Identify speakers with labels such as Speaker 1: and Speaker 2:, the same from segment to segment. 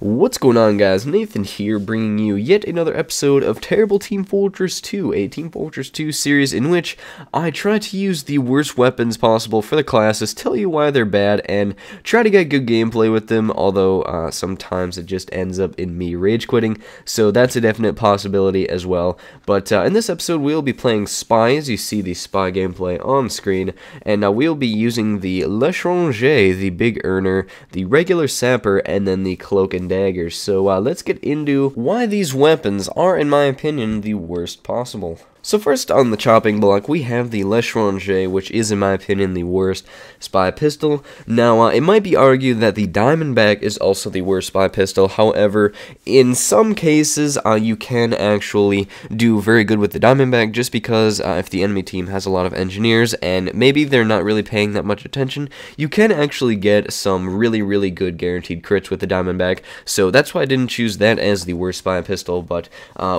Speaker 1: What's going on, guys? Nathan here, bringing you yet another episode of Terrible Team Fortress 2, a Team Fortress 2 series in which I try to use the worst weapons possible for the classes, tell you why they're bad, and try to get good gameplay with them, although sometimes it just ends up in me rage quitting, so that's a definite possibility as well. But in this episode, we'll be playing Spy, as you see the Spy gameplay on screen, and we'll be using the L'Étranger, the Big Earner, the regular Sapper, and then the Cloak and Dagger. So let's get into why these weapons are, in my opinion, the worst possible. So first on the chopping block, we have the L'Étranger, which is, in my opinion, the worst spy pistol. Now, it might be argued that the Diamondback is also the worst spy pistol. However, in some cases, you can actually do very good with the Diamondback, just because if the enemy team has a lot of engineers, and maybe they're not really paying that much attention, you can actually get some really good guaranteed crits with the Diamondback. So that's why I didn't choose that as the worst spy pistol, but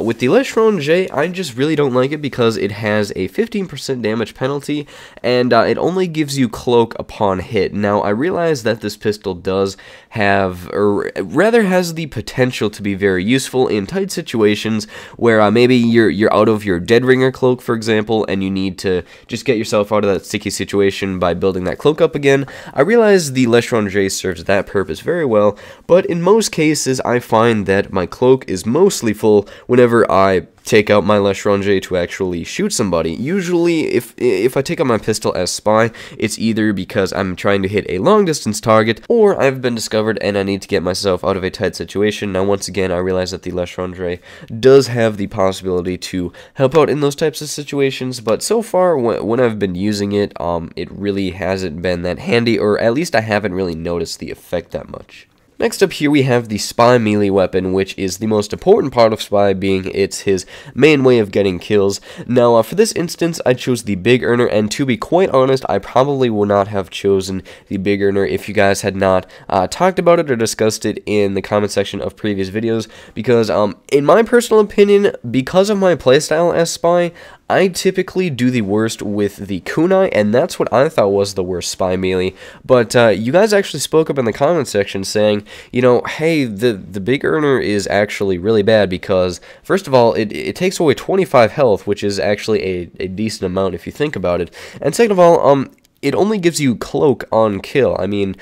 Speaker 1: with the L'Étranger, I just really don't like it because it has a 15% damage penalty, and it only gives you cloak upon hit. Now, I realize that this pistol does have, or rather has the potential to be very useful in tight situations where maybe you're out of your dead ringer cloak, for example, and you need to just get yourself out of that sticky situation by building that cloak up again. I realize the L'Étranger serves that purpose very well, but in most cases, I find that my cloak is mostly full whenever I take out my L'Étranger to actually shoot somebody. Usually, if I take out my pistol as spy, it's either because I'm trying to hit a long-distance target, or I've been discovered and I need to get myself out of a tight situation. Now, once again, I realize that the L'Étranger does have the possibility to help out in those types of situations, but so far, when I've been using it, it really hasn't been that handy, or at least I haven't really noticed the effect that much. Next up here we have the Spy melee weapon, which is the most important part of Spy, being it's his main way of getting kills. Now, for this instance, I chose the Big Earner, and to be quite honest, I probably would not have chosen the Big Earner if you guys had not talked about it or discussed it in the comment section of previous videos, because in my personal opinion, because of my playstyle as Spy, I typically do the worst with the kunai, and that's what I thought was the worst spy melee. But you guys actually spoke up in the comment section saying, you know, hey, the Big Earner is actually really bad because, first of all, it takes away 25 health, which is actually a decent amount if you think about it. And second of all, it only gives you cloak on kill. I mean,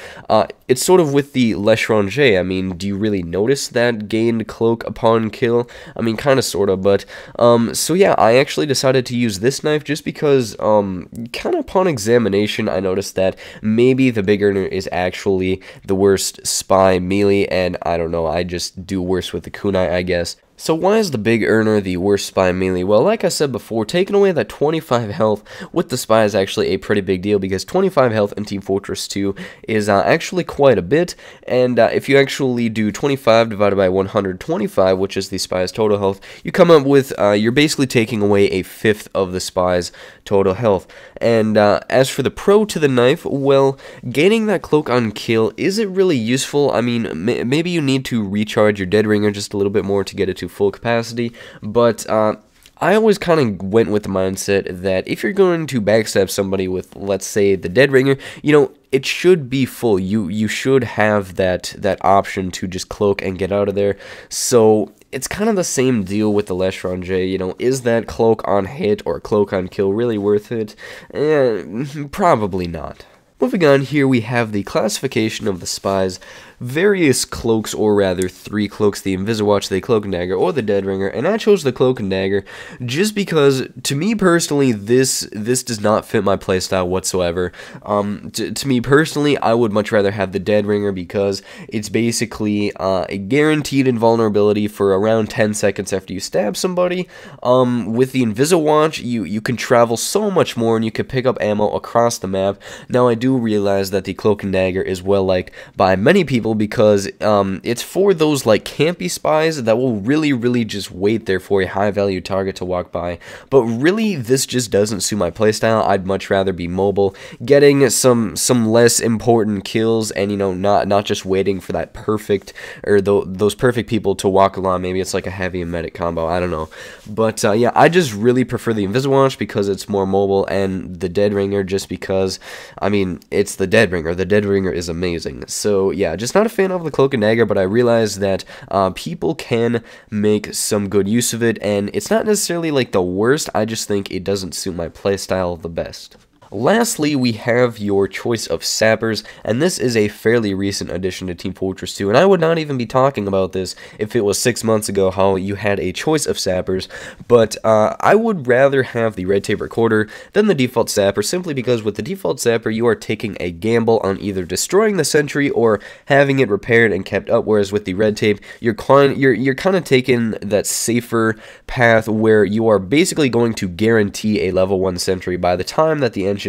Speaker 1: it's sort of with the L'Étranger. I mean, do you really notice that gained cloak upon kill? I mean, kind of, sort of, but, so yeah, I actually decided to use this knife just because, kind of upon examination, I noticed that maybe the Big Earner is actually the worst spy melee, and I don't know, I just do worse with the kunai, I guess. So why is the Big Earner the worst spy melee? Well, like I said before, taking away that 25 health with the spy is actually a pretty big deal, because 25 health in Team Fortress 2 is actually quite a bit, and if you actually do 25 divided by 125, which is the spy's total health, you come up with, you're basically taking away a fifth of the spy's total health. And as for the pro to the knife, well, gaining that cloak on kill isn't really useful. I mean, maybe you need to recharge your dead ringer just a little bit more to get it to full capacity, but I always kind of went with the mindset that if you're going to backstab somebody with, let's say, the dead ringer, you know, it should be full. You should have that option to just cloak and get out of there. So it's kind of the same deal with the L'Étranger. You know, is that cloak on hit or cloak on kill really worth it? Probably not. Moving on, here we have the classification of the spy's various cloaks, or rather 3 cloaks: the Inviswatch, the Cloak and Dagger, or the Dead Ringer, and I chose the Cloak and Dagger just because, to me personally, this does not fit my playstyle whatsoever. To me personally, I would much rather have the Dead Ringer because it's basically a guaranteed invulnerability for around 10 seconds after you stab somebody. With the Inviswatch, you can travel so much more, and you can pick up ammo across the map. Now, I do realize that the Cloak and Dagger is well liked by many people because it's for those like campy spies that will really just wait there for a high value target to walk by. But really, this just doesn't suit my playstyle. I'd much rather be mobile, getting some less important kills, and you know, not just waiting for that perfect, or those perfect people to walk along. Maybe it's like a heavy and medic combo, I don't know. But yeah, I just really prefer the Inviswatch because it's more mobile, and the Dead Ringer just because, I mean, it's the Dead Ringer. The Dead Ringer is amazing. So yeah, just not not a fan of the Cloak and Dagger, but I realize that people can make some good use of it, and it's not necessarily like the worst, I just think it doesn't suit my playstyle the best. Lastly, we have your choice of Sappers, and this is a fairly recent addition to Team Fortress 2, and I would not even be talking about this if it was 6 months ago how you had a choice of Sappers, but I would rather have the Red Tape Recorder than the default Sapper, simply because with the default Sapper, you are taking a gamble on either destroying the sentry or having it repaired and kept up, whereas with the Red Tape, you're kind of taking that safer path where you are basically going to guarantee a level 1 sentry by the time that the engineer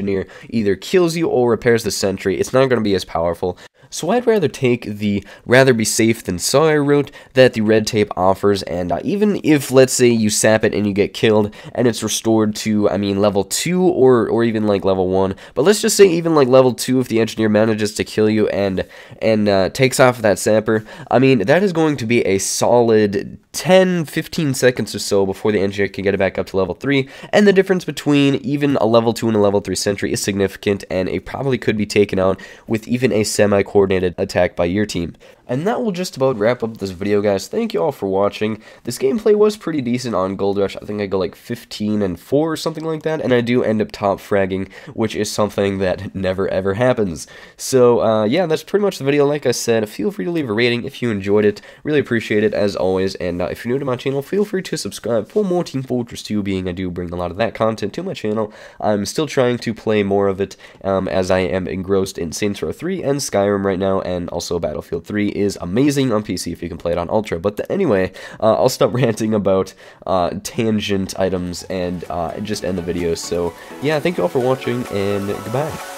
Speaker 1: either kills you or repairs the sentry. It's not going to be as powerful. So I'd rather take the rather be safe than sorry route that the Red Tape offers, and even if, let's say, you sap it and you get killed, and it's restored to, I mean, level 2 or even, like, level 1, but let's just say even, like, level 2, if the engineer manages to kill you and takes off that Sapper, I mean, that is going to be a solid 10-15 seconds or so before the engineer can get it back up to level 3, and the difference between even a level 2 and a level 3 sentry is significant, and it probably could be taken out with even a semi-coordinated attack by your team. And that will just about wrap up this video, guys. Thank you all for watching. This gameplay was pretty decent on Gold Rush. I think I go like 15-4 or something like that, and I do end up top fragging, which is something that never ever happens. So, yeah, that's pretty much the video. Like I said, feel free to leave a rating if you enjoyed it. Really appreciate it, as always, and if you're new to my channel, feel free to subscribe for more Team Fortress 2, being I do bring a lot of that content to my channel. I'm still trying to play more of it, as I am engrossed in Saints Row 3 and Skyrim right now, and also Battlefield 3 is amazing on PC if you can play it on Ultra. But anyway, I'll stop ranting about tangent items and just end the video. So yeah, thank you all for watching, and goodbye.